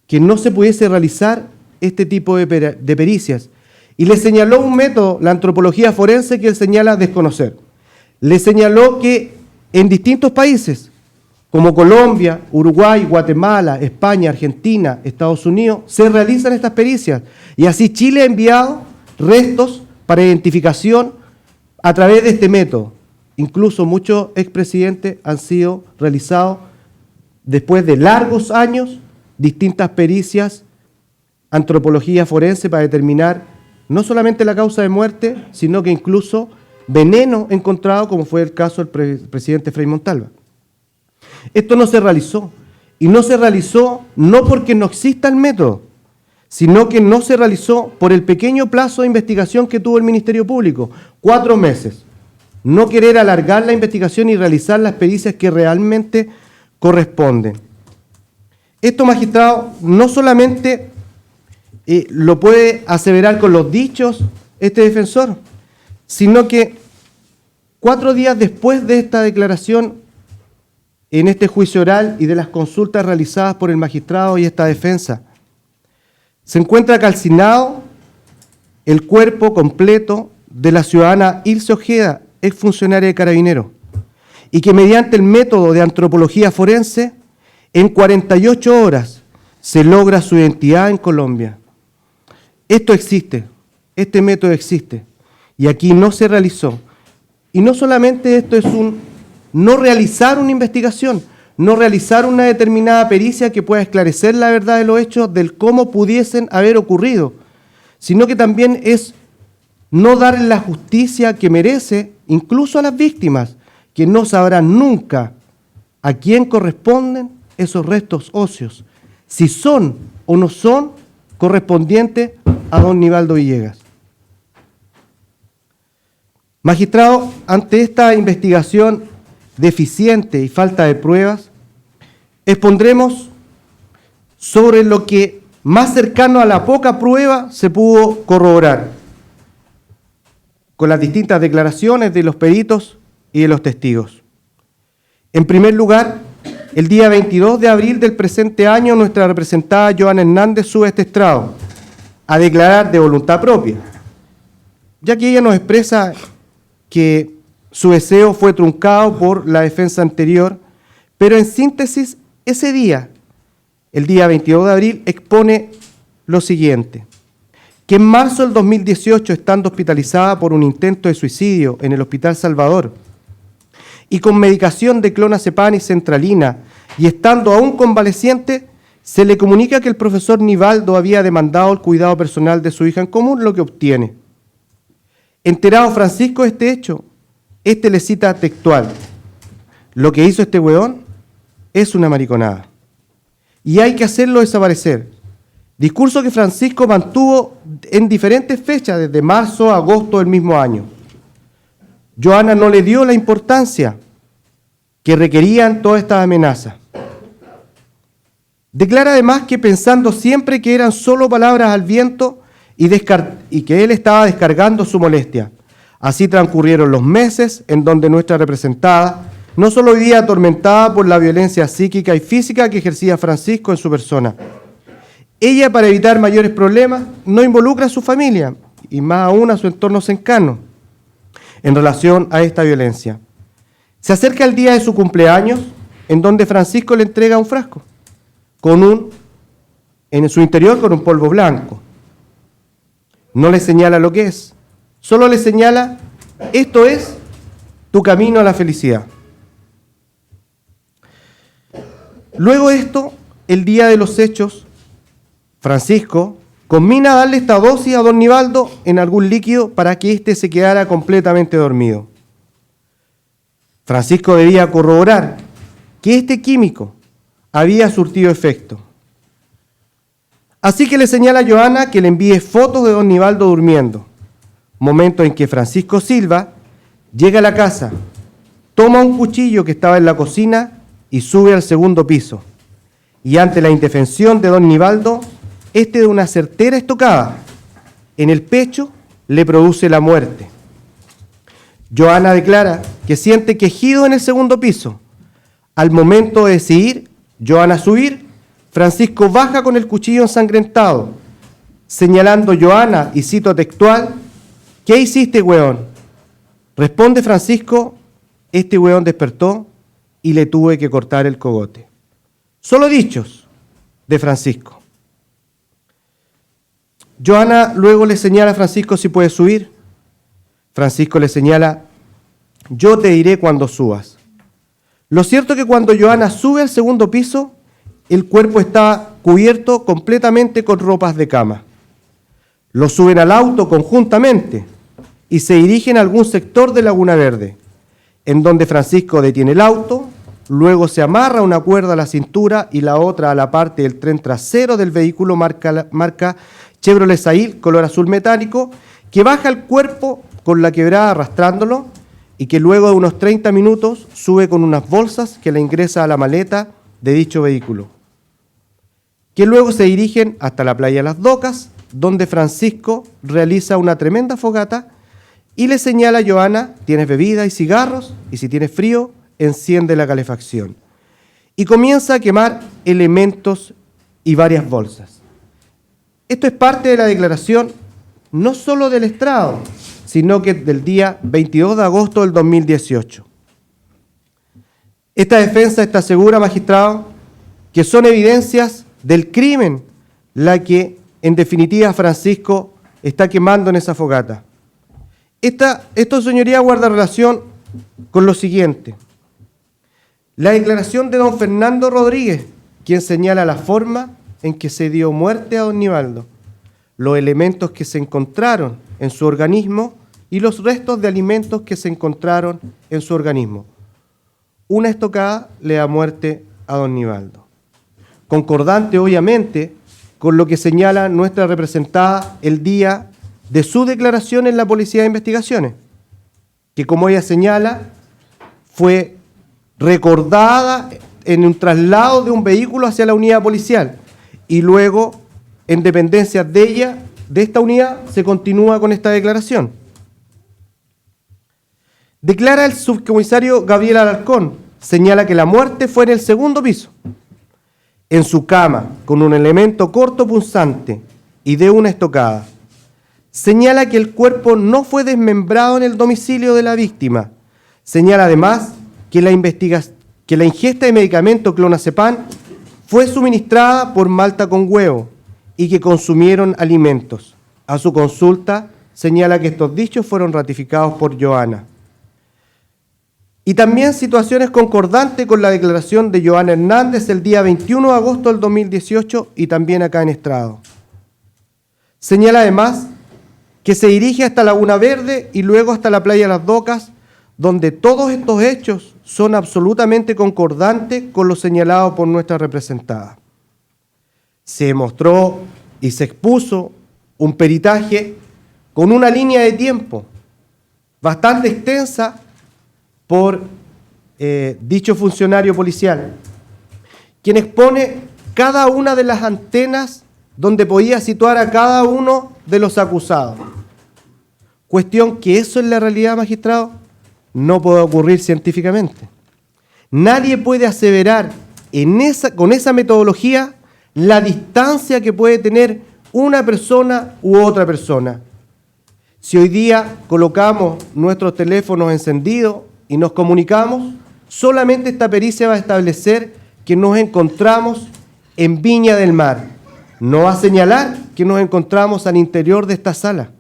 que no se pudiese realizar este tipo de pericias. Y le señaló un método, la antropología forense, que él señala desconocer. Le señaló que en distintos países, como Colombia, Uruguay, Guatemala, España, Argentina, Estados Unidos, se realizan estas pericias. Y así Chile ha enviado restos para identificación a través de este método. Incluso muchos expresidentes han sido realizados después de largos años, distintas pericias, antropología forense para determinar no solamente la causa de muerte, sino que incluso veneno encontrado, como fue el caso del presidente Frei Montalva. Esto no se realizó, y no se realizó no porque no exista el método, sino que no se realizó por el pequeño plazo de investigación que tuvo el Ministerio Público, 4 meses. No querer alargar la investigación y realizar las pericias que realmente corresponden. Esto, magistrado, no solamente lo puede aseverar con los dichos este defensor, sino que 4 días después de esta declaración, en este juicio oral y de las consultas realizadas por el magistrado y esta defensa, se encuentra calcinado el cuerpo completo de la ciudadana Ilse Ojeda, exfuncionaria de Carabineros, y que mediante el método de antropología forense, en 48 horas se logra su identidad en Colombia. Esto existe, este método existe, y aquí no se realizó. Y no solamente esto es no realizar una investigación, no realizar una determinada pericia que pueda esclarecer la verdad de los hechos del cómo pudiesen haber ocurrido, sino que también es no darle la justicia que merece incluso a las víctimas, que no sabrán nunca a quién corresponden esos restos óseos, si son o no son correspondientes a don Nivaldo Villegas. Magistrado, ante esta investigación deficiente y falta de pruebas, expondremos sobre lo que más cercano a la poca prueba se pudo corroborar, con las distintas declaraciones de los peritos y de los testigos. En primer lugar, el día 22 de abril del presente año, nuestra representada Joana Hernández sube a este estrado a declarar de voluntad propia, ya que ella nos expresa que su deseo fue truncado por la defensa anterior, pero en síntesis, ese día, el día 22 de abril, expone lo siguiente: que en marzo del 2018, estando hospitalizada por un intento de suicidio en el Hospital Salvador, y con medicación de clonazepam y centralina, y estando aún convaleciente, se le comunica que el profesor Nivaldo había demandado el cuidado personal de su hija en común, lo que obtiene. Enterado Francisco de este hecho, este le cita textual: lo que hizo este weón es una mariconada y hay que hacerlo desaparecer. Discurso que Francisco mantuvo en diferentes fechas, desde marzo a agosto del mismo año. Joana no le dio la importancia que requerían todas estas amenazas. Declara además que pensando siempre que eran solo palabras al viento y que él estaba descargando su molestia. Así transcurrieron los meses en donde nuestra representada no solo vivía atormentada por la violencia psíquica y física que ejercía Francisco en su persona. Ella, para evitar mayores problemas, no involucra a su familia y más aún a su entorno cercano en relación a esta violencia. Se acerca el día de su cumpleaños, en donde Francisco le entrega un frasco en su interior con un polvo blanco. No le señala lo que es, solo le señala: esto es tu camino a la felicidad. Luego de esto, el día de los hechos, Francisco combina darle esta dosis a don Nivaldo en algún líquido para que éste se quedara completamente dormido. Francisco debía corroborar que este químico había surtido efecto. Así que le señala a Joana que le envíe fotos de don Nivaldo durmiendo, momento en que Francisco Silva llega a la casa, toma un cuchillo que estaba en la cocina y sube al segundo piso. Y ante la indefensión de don Nivaldo, este de una certera estocada en el pecho le produce la muerte. Joana declara que siente quejido en el segundo piso. Al momento de decidir Joana subir, Francisco baja con el cuchillo ensangrentado, señalando Joana, y cito textual: ¿qué hiciste, weón? Responde Francisco: este weón despertó y le tuve que cortar el cogote. Solo dichos de Francisco. Joana luego le señala a Francisco si puede subir. Francisco le señala: yo te diré cuando subas. Lo cierto es que cuando Joana sube al segundo piso, el cuerpo está cubierto completamente con ropas de cama. Lo suben al auto conjuntamente y se dirigen a algún sector de Laguna Verde, en donde Francisco detiene el auto, luego se amarra una cuerda a la cintura y la otra a la parte del tren trasero del vehículo marca Chevrolet Sail, color azul metálico, que baja el cuerpo con la quebrada arrastrándolo y que luego de unos 30 minutos sube con unas bolsas que la ingresa a la maleta de dicho vehículo, que luego se dirigen hasta la playa Las Docas, donde Francisco realiza una tremenda fogata y le señala a Joana: tienes bebida y cigarros, y si tienes frío, enciende la calefacción. Y comienza a quemar elementos y varias bolsas. Esto es parte de la declaración no solo del estrado, sino que del día 22 de agosto del 2018. Esta defensa está segura, magistrado, que son evidencias del crimen la que, en definitiva, Francisco está quemando en esa fogata. Esto, señoría, guarda relación con lo siguiente. La declaración de don Fernando Rodríguez, quien señala la forma en que se dio muerte a don Nivaldo, los elementos que se encontraron en su organismo y los restos de alimentos que se encontraron en su organismo. Una estocada le da muerte a don Nivaldo. Concordante, obviamente, con lo que señala nuestra representada el día de su declaración en la Policía de Investigaciones, que, como ella señala, fue recordada en un traslado de un vehículo hacia la unidad policial y luego, en dependencias de ella, de esta unidad, se continúa con esta declaración. Declara el subcomisario Gabriel Alarcón, señala que la muerte fue en el segundo piso, en su cama, con un elemento corto punzante y de una estocada. Señala que el cuerpo no fue desmembrado en el domicilio de la víctima. Señala además que la ingesta de medicamento clonazepam fue suministrada por malta con huevo y que consumieron alimentos. A su consulta señala que estos dichos fueron ratificados por Joana. Y también situaciones concordantes con la declaración de Joana Hernández el día 21 de agosto del 2018 y también acá en estrado. Señala además que se dirige hasta Laguna Verde y luego hasta la playa Las Docas, donde todos estos hechos son absolutamente concordantes con lo señalado por nuestra representada. Se demostró y se expuso un peritaje con una línea de tiempo bastante extensa por dicho funcionario policial, quien expone cada una de las antenas donde podía situar a cada uno de los acusados. Cuestión que eso en la realidad, magistrado, no puede ocurrir científicamente. Nadie puede aseverar con esa metodología la distancia que puede tener una persona u otra persona. Si hoy día colocamos nuestros teléfonos encendidos y nos comunicamos, solamente esta pericia va a establecer que nos encontramos en Viña del Mar. No va a señalar que nos encontramos al interior de esta sala.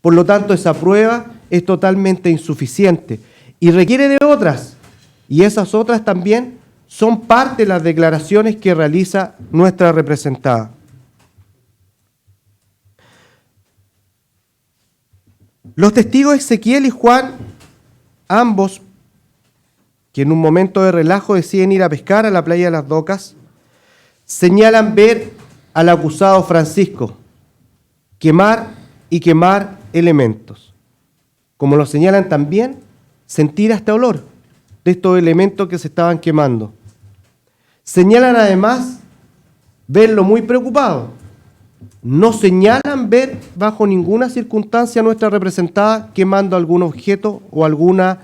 Por lo tanto, esa prueba es totalmente insuficiente y requiere de otras. Y esas otras también son parte de las declaraciones que realiza nuestra representada. Los testigos Ezequiel y Juan, ambos, que en un momento de relajo deciden ir a pescar a la playa de Las Docas, señalan ver al acusado Francisco quemar elementos. Como lo señalan también, sentir hasta olor de estos elementos que se estaban quemando. Señalan además verlo muy preocupado. No señalan ver bajo ninguna circunstancia a nuestra representada quemando algún objeto o alguna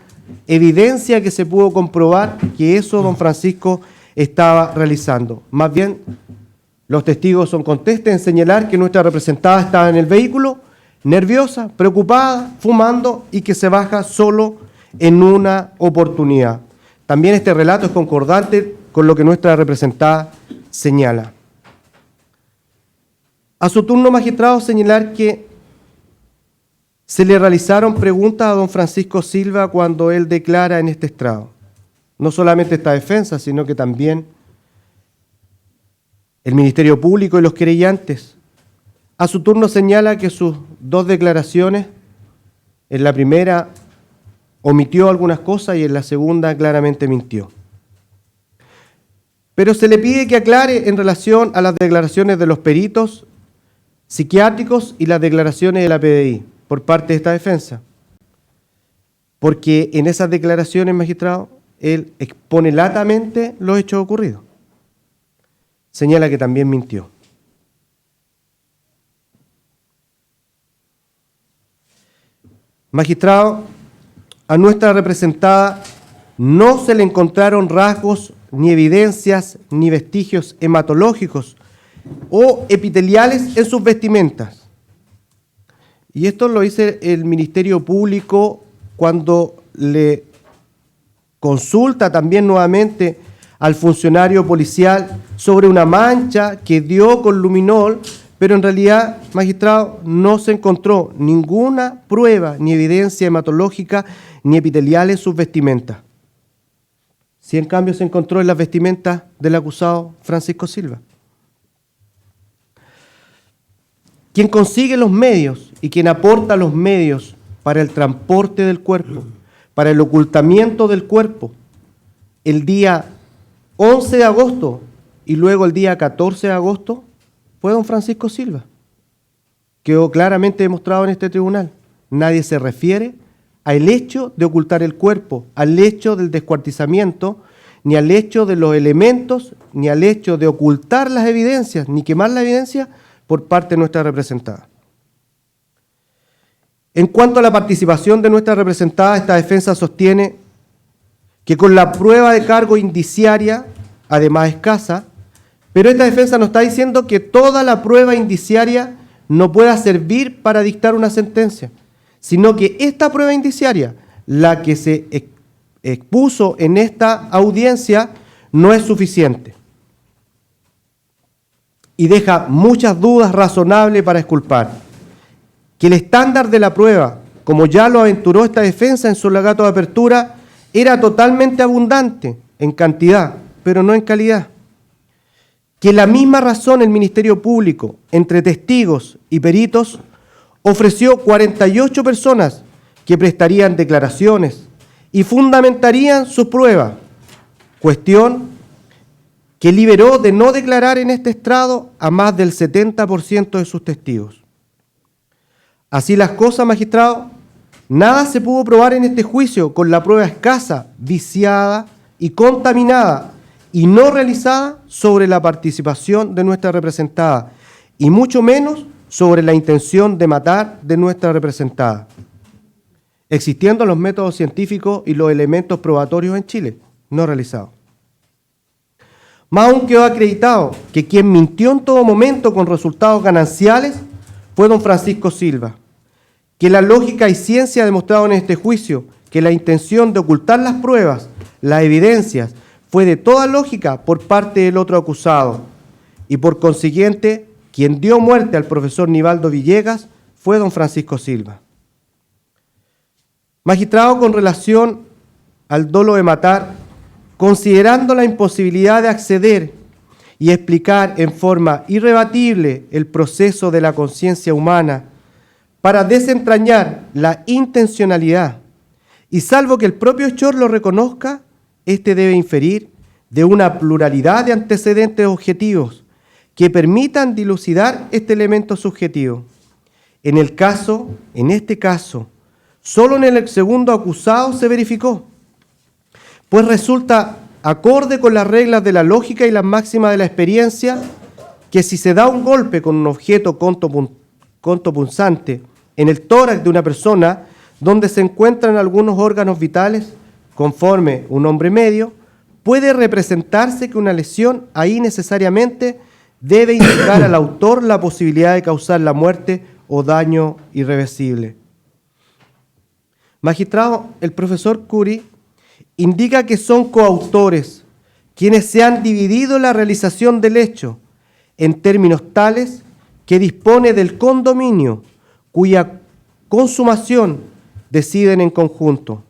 evidencia que se pudo comprobar que eso don Francisco estaba realizando. Más bien, los testigos son contestes en señalar que nuestra representada estaba en el vehículo, nerviosa, preocupada, fumando y que se baja solo en una oportunidad. También este relato es concordante con lo que nuestra representada señala. A su turno, magistrado, señalar que se le realizaron preguntas a don Francisco Silva cuando él declara en este estrado. No solamente esta defensa, sino que también el Ministerio Público y los querellantes. A su turno señala que sus dos declaraciones, en la primera omitió algunas cosas y en la segunda claramente mintió. Pero se le pide que aclare en relación a las declaraciones de los peritos psiquiátricos y las declaraciones de la PDI por parte de esta defensa. Porque en esas declaraciones, magistrado, él expone latamente los hechos ocurridos. Señala que también mintió. Magistrado, a nuestra representada no se le encontraron rasgos, ni evidencias, ni vestigios hematológicos o epiteliales en sus vestimentas. Y esto lo dice el Ministerio Público cuando le consulta también nuevamente al funcionario policial sobre una mancha que dio con luminol, pero en realidad, magistrado, no se encontró ninguna prueba ni evidencia hematológica ni epitelial en sus vestimentas. Sí, en cambio, se encontró en las vestimentas del acusado Francisco Silva. Quien consigue los medios y quien aporta los medios para el transporte del cuerpo, para el ocultamiento del cuerpo, el día 11 de agosto y luego el día 14 de agosto, fue don Francisco Silva. Quedó claramente demostrado en este tribunal. Nadie se refiere al hecho de ocultar el cuerpo, al hecho del descuartizamiento, ni al hecho de los elementos, ni al hecho de ocultar las evidencias, ni quemar la evidencia por parte de nuestra representada. En cuanto a la participación de nuestra representada, esta defensa sostiene que con la prueba de cargo indiciaria, además escasa, pero esta defensa nos está diciendo que toda la prueba indiciaria no pueda servir para dictar una sentencia, sino que esta prueba indiciaria, la que se expuso en esta audiencia, no es suficiente. Y deja muchas dudas razonables para exculpar. Que el estándar de la prueba, como ya lo aventuró esta defensa en su alegato de apertura, era totalmente abundante en cantidad, pero no en calidad. Que la misma razón el Ministerio Público, entre testigos y peritos, ofreció 48 personas que prestarían declaraciones y fundamentarían sus pruebas, cuestión que liberó de no declarar en este estrado a más del 70% de sus testigos. Así las cosas, magistrado, nada se pudo probar en este juicio con la prueba escasa, viciada y contaminada y no realizada sobre la participación de nuestra representada, y mucho menos sobre la intención de matar de nuestra representada, existiendo los métodos científicos y los elementos probatorios en Chile, no realizados. Más aún quedó acreditado que quien mintió en todo momento con resultados gananciales fue don Francisco Silva, que la lógica y ciencia ha demostrado en este juicio que la intención de ocultar las pruebas, las evidencias, fue de toda lógica por parte del otro acusado, y por consiguiente, quien dio muerte al profesor Nivaldo Villegas fue don Francisco Silva. Magistrado, con relación al dolo de matar, considerando la imposibilidad de acceder y explicar en forma irrebatible el proceso de la conciencia humana para desentrañar la intencionalidad, y salvo que el propio Schor lo reconozca, este debe inferir de una pluralidad de antecedentes objetivos que permitan dilucidar este elemento subjetivo. En este caso, solo en el segundo acusado se verificó, pues resulta acorde con las reglas de la lógica y las máximas de la experiencia que si se da un golpe con un objeto contopunzante en el tórax de una persona donde se encuentran algunos órganos vitales, conforme un hombre medio, puede representarse que una lesión ahí necesariamente debe indicar al autor la posibilidad de causar la muerte o daño irreversible. Magistrado, el profesor Curi indica que son coautores quienes se han dividido la realización del hecho en términos tales que dispone del condominio, cuya consumación deciden en conjunto,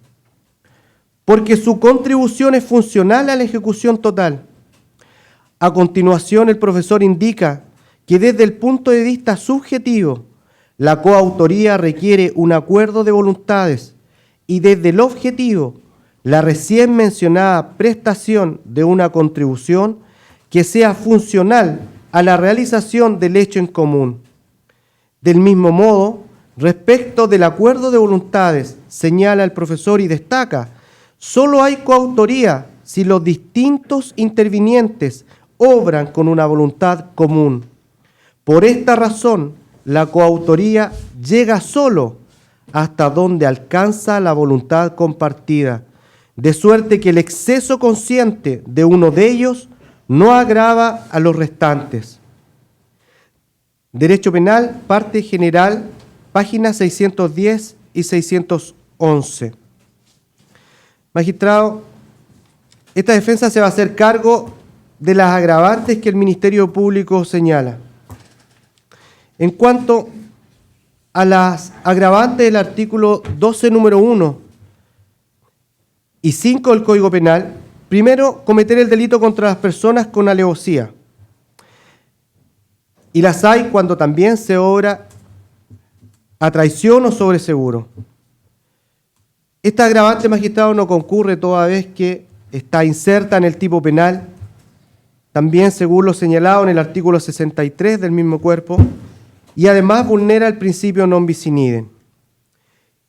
porque su contribución es funcional a la ejecución total. A continuación, el profesor indica que desde el punto de vista subjetivo, la coautoría requiere un acuerdo de voluntades y desde el objetivo, la recién mencionada prestación de una contribución que sea funcional a la realización del hecho en común. Del mismo modo, respecto del acuerdo de voluntades, señala el profesor y destaca, solo hay coautoría si los distintos intervinientes obran con una voluntad común. Por esta razón, la coautoría llega solo hasta donde alcanza la voluntad compartida, de suerte que el exceso consciente de uno de ellos no agrava a los restantes. Derecho Penal, parte general, páginas 610 y 611. Magistrado, esta defensa se va a hacer cargo de las agravantes que el Ministerio Público señala. En cuanto a las agravantes del artículo 12, número 1 y 5 del Código Penal, primero, cometer el delito contra las personas con alevosía. Y las hay cuando también se obra a traición o sobreseguro. Esta agravante, magistrado, no concurre toda vez que está inserta en el tipo penal, también según lo señalado en el artículo 63 del mismo cuerpo, y además vulnera el principio non bis in idem.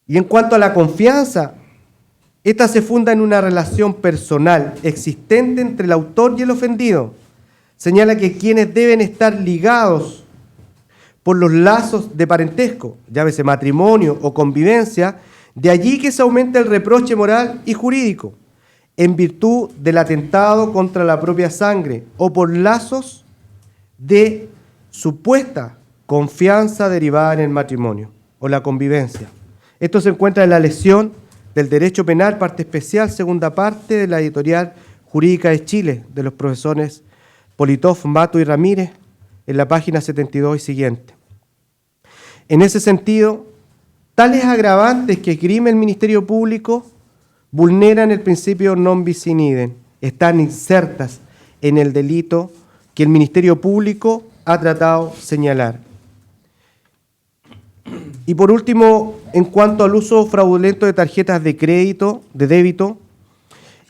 Y en cuanto a la confianza, esta se funda en una relación personal existente entre el autor y el ofendido. Señala que quienes deben estar ligados por los lazos de parentesco, llámese matrimonio o convivencia, de allí que se aumenta el reproche moral y jurídico, en virtud del atentado contra la propia sangre o por lazos de supuesta confianza derivada en el matrimonio o la convivencia. Esto se encuentra en la lección del Derecho Penal, parte especial, segunda parte de la editorial Jurídica de Chile, de los profesores Politov, Mato y Ramírez, en la página 72 y siguiente. En ese sentido, tales agravantes que esgrime el Ministerio Público vulneran el principio non bis in idem, están insertas en el delito que el Ministerio Público ha tratado de señalar. Y por último, en cuanto al uso fraudulento de tarjetas de crédito, de débito,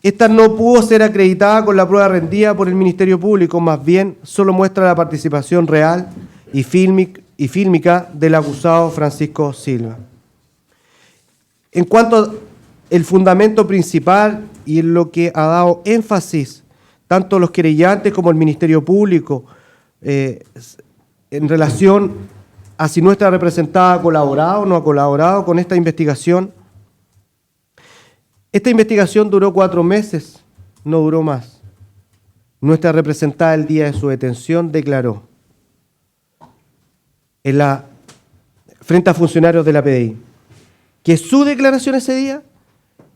esta no pudo ser acreditada con la prueba rendida por el Ministerio Público, más bien solo muestra la participación real y fílmica del acusado Francisco Silva. En cuanto al fundamento principal y en lo que ha dado énfasis tanto los querellantes como el Ministerio Público en relación a si nuestra representada ha colaborado o no ha colaborado con esta investigación. Esta investigación duró 4 meses, no duró más. Nuestra representada el día de su detención declaró frente a funcionarios de la PDI que su declaración ese día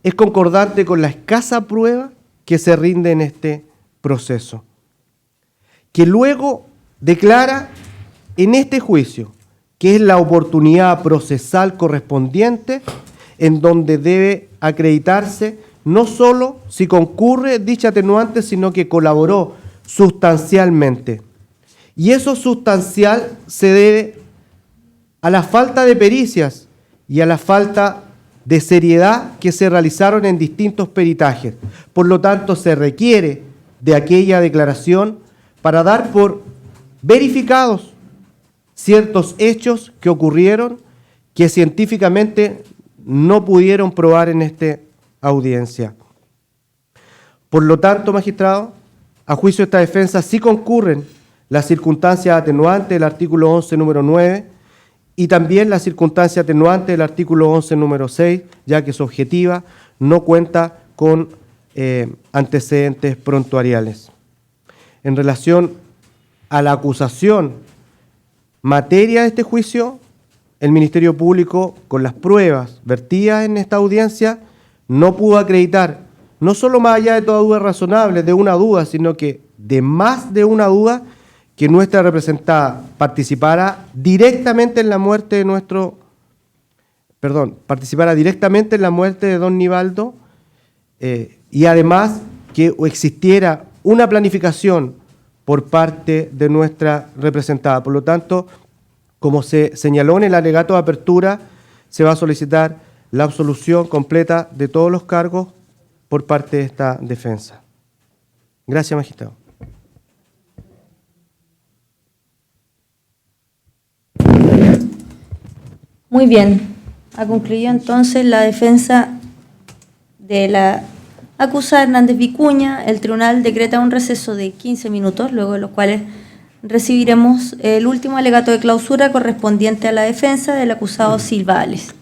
es concordante con la escasa prueba que se rinde en este proceso, que luego declara en este juicio que es la oportunidad procesal correspondiente en donde debe acreditarse no solo si concurre dicha atenuante, sino que colaboró sustancialmente. Y eso sustancial se debe a la falta de pericias y a la falta de seriedad que se realizaron en distintos peritajes. Por lo tanto, se requiere de aquella declaración para dar por verificados ciertos hechos que ocurrieron que científicamente no pudieron probar en esta audiencia. Por lo tanto, magistrado, a juicio de esta defensa sí concurren las circunstancias atenuantes del artículo 11, número 9, y también la circunstancia atenuante del artículo 11, número 6, ya que es objetiva, no cuenta con antecedentes prontuariales. En relación a la acusación materia de este juicio, el Ministerio Público, con las pruebas vertidas en esta audiencia, no pudo acreditar, no solo más allá de toda duda razonable, de una duda, sino que de más de una duda, que nuestra representada participara directamente en la muerte de don Nivaldo, y además que existiera una planificación por parte de nuestra representada. Por lo tanto, como se señaló en el alegato de apertura, se va a solicitar la absolución completa de todos los cargos por parte de esta defensa. Gracias, magistrado. Muy bien. Ha concluido entonces la defensa de la acusada Hernández Vicuña. El tribunal decreta un receso de 15 minutos, luego de los cuales recibiremos el último alegato de clausura correspondiente a la defensa del acusado Silva Ales.